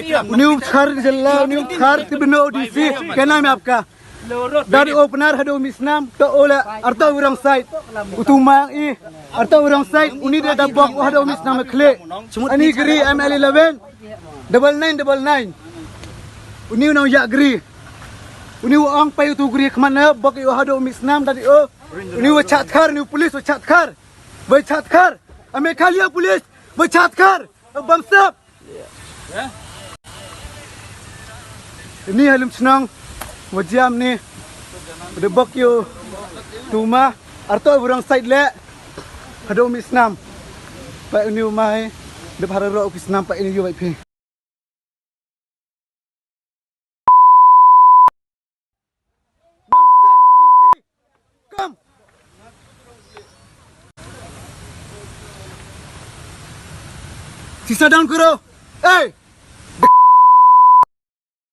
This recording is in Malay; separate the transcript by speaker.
Speaker 1: न्यू खर जिला न्यू खर तिबनो डीसी क्या नाम है आपका dari opener hado misnam to ola arta urang side utuma i arta urang side uni dia dabok hado misnam khle ani gri ML11 9999 uni nang ya gri uni ong pai tu gri kemana bok i hado misnam dari uni wa chatkar ni polis wa chatkar ame khalia polis wa chatkar bamsap ini halim senang wajam ni udah bok yo tuma arto urang side le hado misnam pa ini umai de hararo office nam pa ini yo bai phi come sisa down karo hey